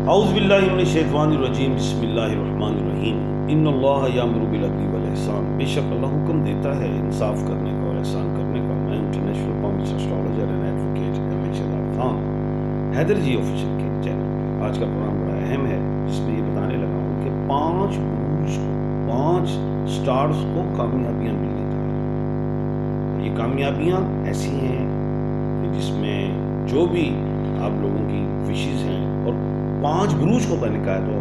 اعوذ باللہ من الشیطان الرجیم بسم اللہ الرحمن الرحیم ان اللہ یامر بالعدل والاحسان. بے شک اللہ حکم دیتا ہے انصاف کرنے کا اور احسان کرنے کا. میں international palmist astrologer and advocate MH Khan Haider ji official کے چینل پہ آج کا پروگرام بڑا اہم ہے جس میں یہ بتانے لگا ہوں کہ 5 بروج کو 5 سٹارز کو کامیابیاں ملنے جا رہی ہیں. یہ کامیابیاں ایسی ہیں کہ جس میں جو بھی آپ لوگوں کی وشز ہیں اور 5 بروج کو میں نے کہا تو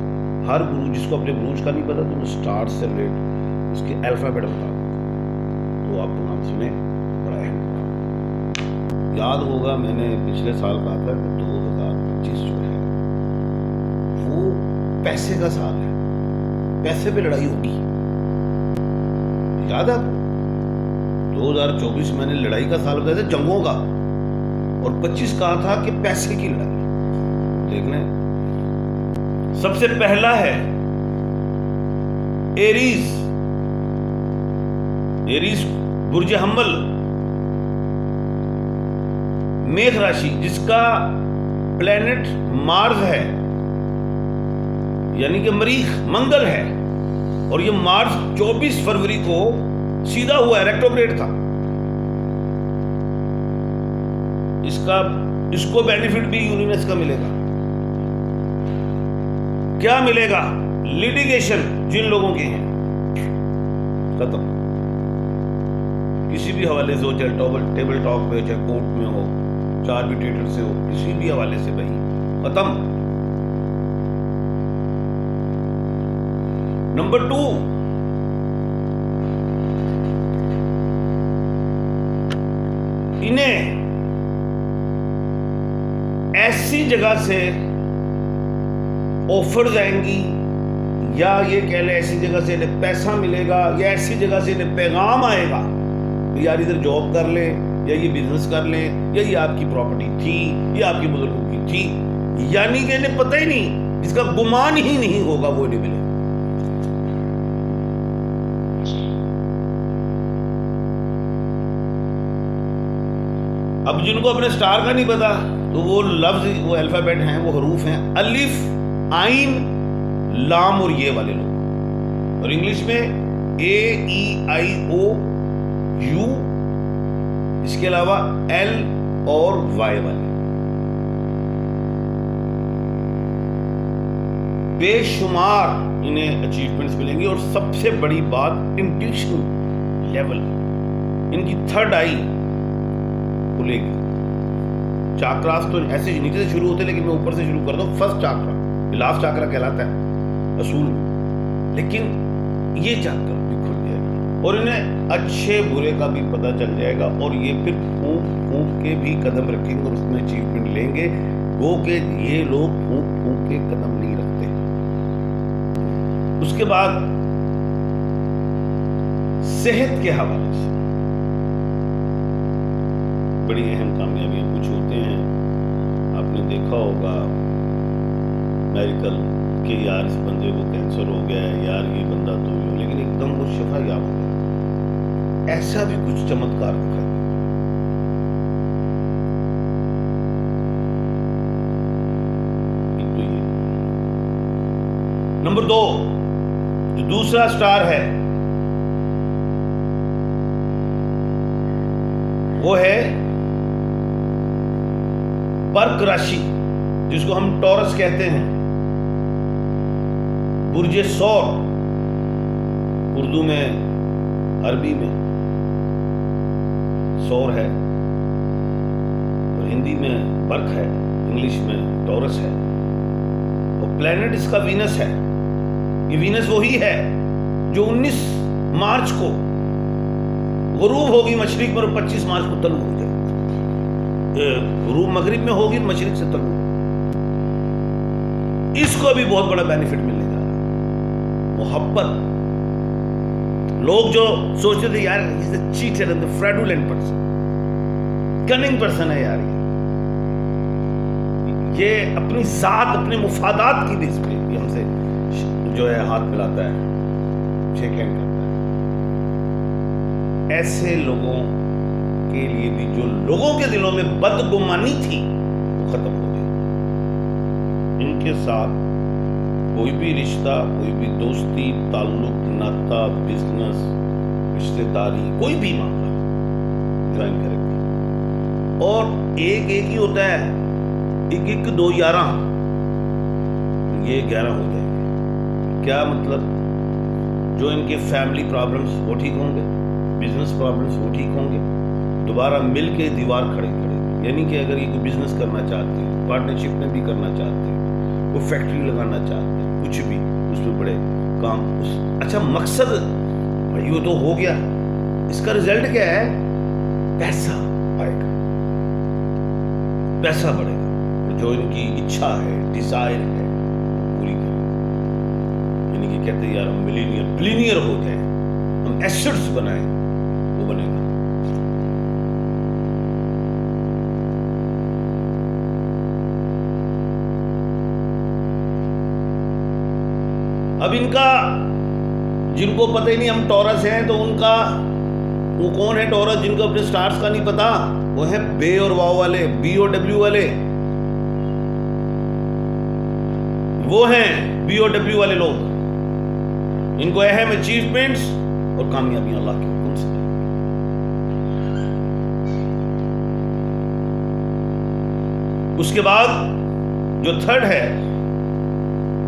ہر بروج جس کو اپنے بروج کا نہیں پتا تو وہ سٹار سے ریلیٹ اس کے الفابیٹ بتا دو. تو آپ پروگرام سنیں, بڑا اہم پروگرام. یاد ہوگا میں نے پچھلے سال کہا تھا کہ 2025 جو ہے وہ پیسے کا سال ہے, پیسے پہ لڑائی ہوگی. یاد ہے آپ کو 2024 میں نے لڑائی کا سال بتایا تھا, جنگوں کا, اور 25 کہا تھا کہ پیسے کی لڑائی. دیکھ لیں, سب سے پہلا ہے ایریز. ایریز برج حمل, میغ راشی, جس کا پلینٹ مارس ہے یعنی کہ مریخ منگل ہے, اور یہ مارس 24 فروری کو سیدھا ہوا ہے, ریٹروگریڈ تھا. اس کو بینیفٹ بھی یونینس کا ملے گا. کیا ملے گا؟ لیٹیگیشن جن لوگوں کے ہیں ختم. کسی بھی حوالے سے ہو, چاہے ٹیبل ٹاک پہ, چاہے کورٹ میں ہو, چاہے آربیٹریٹر سے ہو, کسی بھی حوالے سے بھائی ختم. نمبر 2, انہیں ایسی جگہ سے آفرز آئیں گی, یا یہ کہہ لیں ایسی جگہ سے انہیں پیسہ ملے گا, یا ایسی جگہ سے انہیں پیغام آئے گا یار ادھر جاب کر لیں, یا یہ بزنس کر لیں, یا یہ آپ کی پراپرٹی تھی, یہ آپ کے بزرگوں کی تھی, یعنی کہ انہیں پتہ ہی نہیں, جس کا گمان ہی نہیں ہوگا وہ انہیں ملے. اب جن کو اپنے سٹار کا نہیں پتا تو وہ لفظ, وہ الفابیٹ ہیں, وہ حروف ہیں الف, عین, لام اور یہ والے لوگ, اور انگلش میں AEIOU, اس کے علاوہ L اور Y والے. بے شمار انہیں اچیومنٹس ملیں گی, اور سب سے بڑی بات انٹیوشن لیول, ان کی 3rd آئی کھلے گی. چاکراس تو ایسے نیچے سے شروع ہوتے ہیں, لیکن میں اوپر سے شروع کر دوں. فرسٹ چاکرا لاسٹ چاکرا کہلاتا ہے اصول میں, لیکن یہ چاکرا بھی کھل جائے گا, اور انہیں اچھے برے کا بھی پتہ چل جائے گا, اور یہ پھر پھونک پھونک کے بھی قدم رکھیں گے اور اس میں اچیومنٹ لیں گے. گو کہ یہ لوگ پھونک پھونک کے قدم نہیں رکھتے. اس کے بعد صحت کے حوالے سے بڑی اہم کامیابیاں کچھ ہوتے ہیں. آپ نے دیکھا ہوگا میڈیکل کہ یار اس بندے کو کینسر ہو گیا ہے, یار یہ بندہ تو ہو, لیکن ایک دم وہ شفا یاب ہو گیا. ایسا بھی کچھ چمتکار دکھائی دیتا. ایک تو یہ. نمبر 2, جو دوسرا سٹار ہے وہ ہے برق راشی, جس کو ہم ٹورس کہتے ہیں. برج سور, اردو میں, عربی میں سور ہے, اور ہندی میں برق ہے, انگلش میں ٹورس ہے, اور پلینٹ اس کا وینس ہے. یہ وینس وہی ہے جو 19 مارچ کو غروب ہوگی مشرق میں, اور 25 مارچ کو طلوع ہو جائے. غروب مغرب میں ہوگی, مشرق سے طلوع. اس کو بھی بہت بڑا بینیفٹ ملنے جا رہا ہے. محبت, لوگ جو سوچتے تھے یار he is a cheater and the fraudulent person, cunning person ہے یار, یہ اپنی ذات, اپنے مفادات کی بیس پہ یہ ہم سے جو ہے ہاتھ ملاتا ہے, شیک ہینڈ کرتا ہے. ایسے لوگوں کے لیے بھی جو لوگوں کے دلوں میں بدگمانی تھی وہ ختم ہو گئی. ان کے ساتھ کوئی بھی رشتہ، کوئی بھی دوستی، تعلق، ناتا، بزنس، رشتہ داری، کوئی بھی معاملہ جوائن کریں گے. اور ایک ہی ہوتا ہے، 1 2 11، یہ 11 ہو جائیں گے. کیا مطلب؟ جو ان کے فیملی پرابلمس وہ ٹھیک ہوں گے، بزنس پرابلمس وہ ٹھیک ہوں گے، دوبارہ مل کے دیوار کھڑے کریں. یعنی کہ اگر یہ کوئی بزنس کرنا چاہتے ہیں، پارٹنرشپ میں بھی کرنا چاہتے ہیں، کوئی فیکٹری لگانا چاہتے ہیں، کچھ بھی اس میں بڑے کام اچھا مقصد بھائی وہ تو ہو گیا. اس کا رزلٹ کیا ہے؟ پیسہ آئے گا، پیسہ بڑھے گا. جو ان کی اچھا ہے، ڈیزائر ہے، پوری کریں. یعنی کہ کہتے ہیں یار ہم ملینئر بلینئر ہو جائیں، ہم ایسٹس بنائیں، وہ بنے گا. اب ان کا جن کو پتہ ہی نہیں ہم ٹورس ہیں، تو ان کا وہ کون ہے ٹورس جن کو اپنے سٹارز کا نہیں پتا؟ وہ ہیں بے اور واو والے، BOW والے. وہ ہیں BOW والے لوگ. ان کو اہم اچیومنٹس اور کامیابیاں اللہ کے حکم سے. اس کے بعد جو تھرڈ ہے،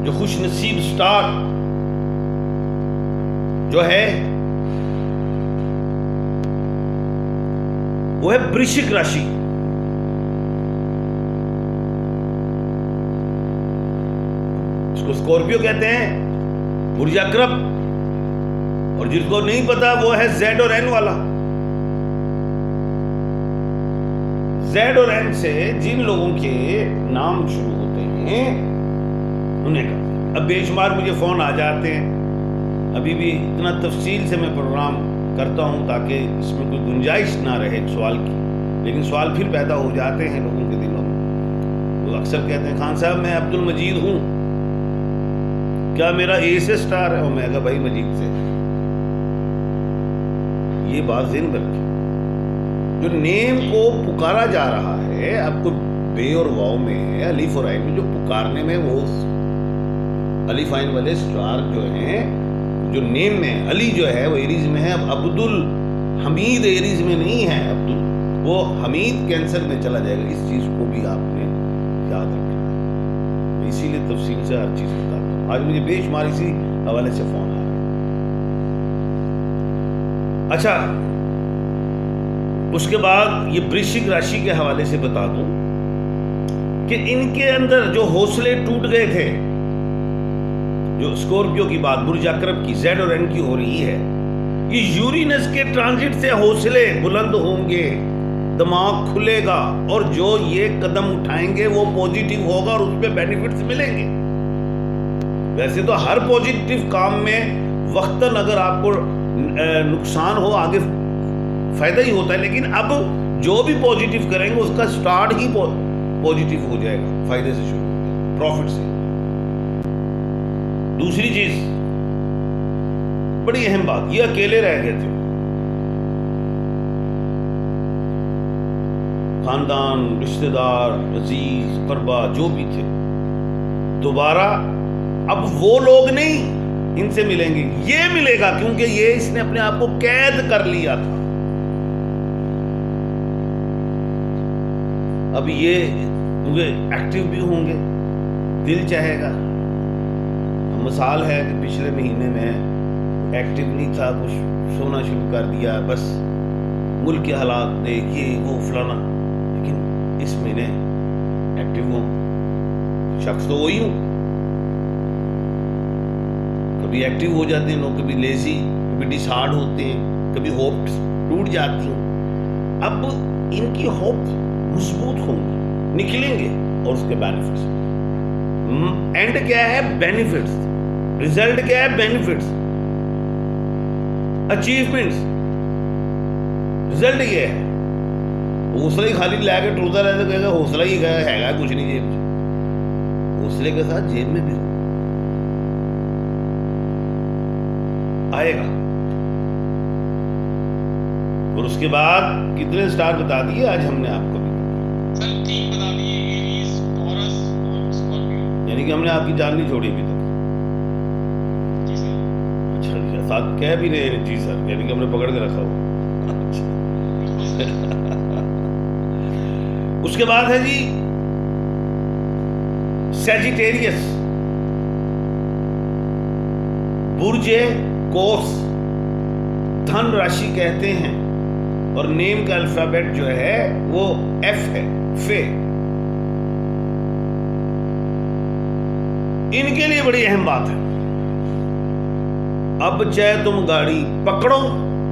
جو خوش نصیب سٹار جو ہے، وہ ہے برشک راشی. اس کو اسکورپیو کہتے ہیں، برج عقرب. اور جس کو نہیں پتا وہ ہے Z اور N والا. Z اور N سے جن لوگوں کے نام شروع ہوتے ہیں انہیں کا. اب بے شمار مجھے فون آ جاتے ہیں. ابھی بھی اتنا تفصیل سے میں پروگرام کرتا ہوں تاکہ اس میں کوئی گنجائش نہ رہے ایک سوال کی، لیکن سوال پھر پیدا ہو جاتے ہیں لوگوں کے دلوں میں. وہ اکثر کہتے ہیں خان صاحب میں عبد المجید ہوں، کیا میرا A سے سٹار ہے؟ اور میں کہا بھائی مجید سے. یہ بات ذہن میں رکھیں. جو نیم کو پکارا جا رہا ہے، اب کو بے اور واو میں ہے، الف اور عین میں جو پکارنے میں، وہ الف عین والے سٹار جو ہیں، جو نیم میں علی جو ہے وہ ایریز میں ہے. اب عبد الحمید ایریز میں نہیں ہے، وہ حمید کینسر میں چلا جائے گا. اس چیز کو بھی آپ نے یاد رکھنا ہے. اسی لیے تفصیل سے ہر چیز بتاتا ہوں. آج مجھے بے شمار اسی حوالے سے فون آ رہا ہے. اچھا، اس کے بعد یہ برشک راشی کے حوالے سے بتا دوں کہ ان کے اندر جو حوصلے ٹوٹ گئے تھے، جو اسکورپیو کی بات برج عقرب کی Z اور N کی ہو رہی ہے، یہ یورینس کے ٹرانزٹ سے حوصلے بلند ہوں گے، دماغ کھلے گا، اور جو یہ قدم اٹھائیں گے وہ پوزیٹیو ہوگا اور اس پہ بینیفٹس ملیں گے. ویسے تو ہر پوزیٹیو کام میں وقتاً اگر آپ کو نقصان ہو آگے فائدہ ہی ہوتا ہے، لیکن اب جو بھی پوزیٹیو کریں گے اس کا سٹارٹ ہی پوزیٹیو ہو جائے گا، فائدے سے شروع ہو جائے گا، پروفٹ سے. دوسری چیز بڑی اہم بات، یہ اکیلے رہ گئے تھے. خاندان، رشتہ دار، عزیز، قربا جو بھی تھے، دوبارہ اب وہ لوگ نہیں ان سے ملیں گے، یہ ملے گا، کیونکہ یہ اس نے اپنے آپ کو قید کر لیا تھا. اب یہ کیونکہ ایکٹیو بھی ہوں گے، دل چاہے گا. مثال ہے کہ پچھلے مہینے میں ایکٹیو نہیں تھا، کچھ سونا شروع کر دیا، بس ملک کے حالات دیکھ یہ وہ فلانا، لیکن اس مہینے ایکٹیو ہوں. شخص تو وہی ہوں. کبھی ایکٹیو ہو جاتے ہیں لوگ، کبھی لیزی، کبھی ڈسہارڈ ہوتے ہیں، کبھی ہوپ ٹوٹ جاتی ہیں. اب ان کی ہوپ مضبوط ہوں گی، نکلیں گے، اور اس کے بینیفٹس. اینڈ کیا ہے؟ بینیفٹس. ریزلٹ کیا ہے؟ Benefits, achievements. ریزلٹ یہ ہے. حوصلہ ہی خالی لے کے ٹوٹتا رہتا کہے گا حوصلہ ہی ہے کچھ نہیں جیب میں. حوصلے کے ساتھ جیب میں بھی آئے گا. اور اس کے بعد کتنے سٹار بتا دیے آج ہم نے آپ کو بھی؟ سر 3 بتا دیے، ایریز، ٹورس اور اسکارپیو. یعنی کہ ہم نے آپ کی جان نہیں چھوڑی ابھی تک؟ اچھا اچھا، ساتھ کہہ بھی رہے ہیں جی سر، یعنی کہ ہم نے پکڑ کے رکھا ہوا۔ اس کے بعد ہے جی سیجیٹیریس، برج قوس، دھن راشی کہتے ہیں، اور نیم کا الفابیٹ جو ہے وہ ایف ہے، فے۔ ان کے لیے بڑی اہم بات ہے، اب چاہے تم گاڑی پکڑو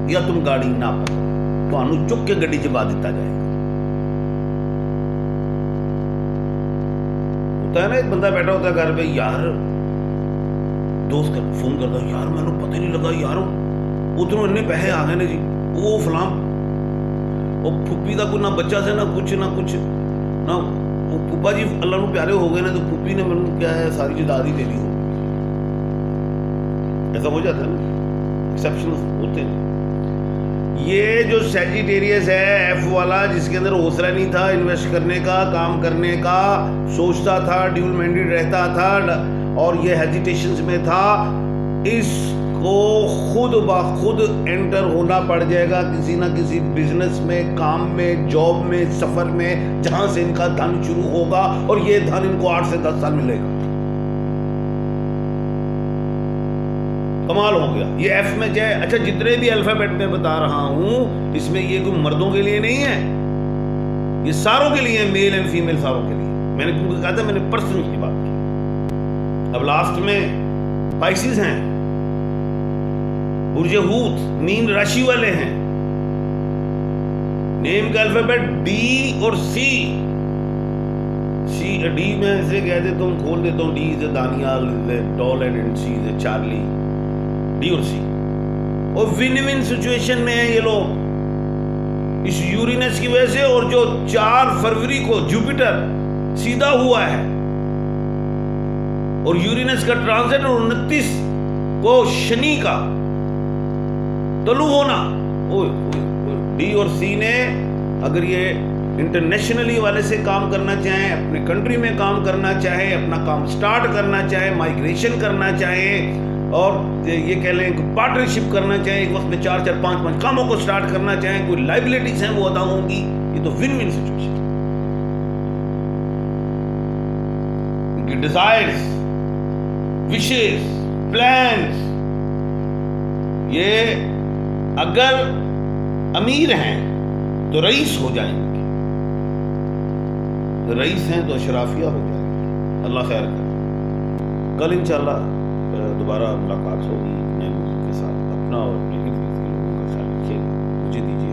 یا تم گاڑی نہ پکڑو، تو چک کے گڈی چبا دیتا جائے گا۔ ہوتا ہے نا، ایک بندہ بیٹھا ہوتا ہے گھر پہ، یار دوست کا فون کرتا ہے، یار میں نے پتہ نہیں لگا یار ادھروں اتنے پیسے آ گئے نے جی، وہ فلاں، وہ پھوپھی دا کوئی نہ بچہ سے نہ کچھ نہ وہ پھوپا جی اللہ نو پیارے ہو گئے نا، تو پھوپھی نے میں کیا ہے ساری جائیداد ہی دے دی ہو، ایسا ہو جاتا ہے نا، ایکسیپشن ہوتے ہیں۔ یہ جو سیجیٹیریس ہے ایف والا، جس کے اندر حوصلہ نہیں تھا انویسٹ کرنے کا، کام کرنے کا، سوچتا تھا، ڈیول مائنڈڈ رہتا تھا، اور یہ ہیجیٹیشنز میں تھا، اس کو خود بخود انٹر ہونا پڑ جائے گا کسی نہ کسی بزنس میں، کام میں، جاب میں، سفر میں، جہاں سے ان کا دھن شروع ہوگا، اور یہ دھن ان کو 8 سے 10 سال ملے گا۔ کمال ہو گیا یہ ایف میں جائے۔ اچھا جتنے بھی الفابیٹ میں بتا رہا ہوں، اس میں یہ کوئی مردوں کے لیے نہیں ہے، یہ ساروں کے لیے، میل اینڈ فیمیل ساروں کے لیے۔ میں نے کیونکہ کہا تھا، میں نے پرسن کی بات کی۔ اب لاسٹ میں پائسیز ہیں، برج ہوت، مین راشی والے ہیں، نیم کا الفابیٹ ڈی اور سی۔ ڈی میں اسے کہہ دیتا ہوں، کھول دیتا ہوں، ڈی سے دانیال، ڈال اینڈ سی سے چارلی، ڈی اور سی۔ اور ون ون سچویشن میں ہیں یہ لوگ اس یورینس کی وجہ سے، اور جو 4 فروری کو جوپیٹر سیدھا ہوا ہے، اور یورینس کا ٹرانزٹ، اور 29 کو شنی کا طلوع ہونا، ڈی اور سی نے اگر یہ انٹرنیشنلی والے سے کام کرنا چاہیں، اپنے کنٹری میں کام کرنا چاہیں، اپنا کام سٹارٹ کرنا چاہیں، مائیگریشن کرنا چاہیں، اور یہ کہہ لیں کہ پارٹنرشپ کرنا چاہیں، ایک وقت میں 4 5 کاموں کو سٹارٹ کرنا چاہیں، کوئی لائبلٹیز ہیں وہ ادا ہوں گی، یہ تو ون ون سچویشن۔ ان کی ڈیزائرز، وشز، پلانز، یہ اگر امیر ہیں تو رئیس ہو جائیں گے، رئیس ہیں تو اشرافیہ ہو جائیں گے۔ اللہ خیر کرے۔ کل انشاءاللہ دوبارہ ملاقات ہوگی نئے موضوع کے ساتھ۔ اپنا اور اپنے ارد گرد کے لوگوں کا خیال رکھیے۔ مجھے دیجیے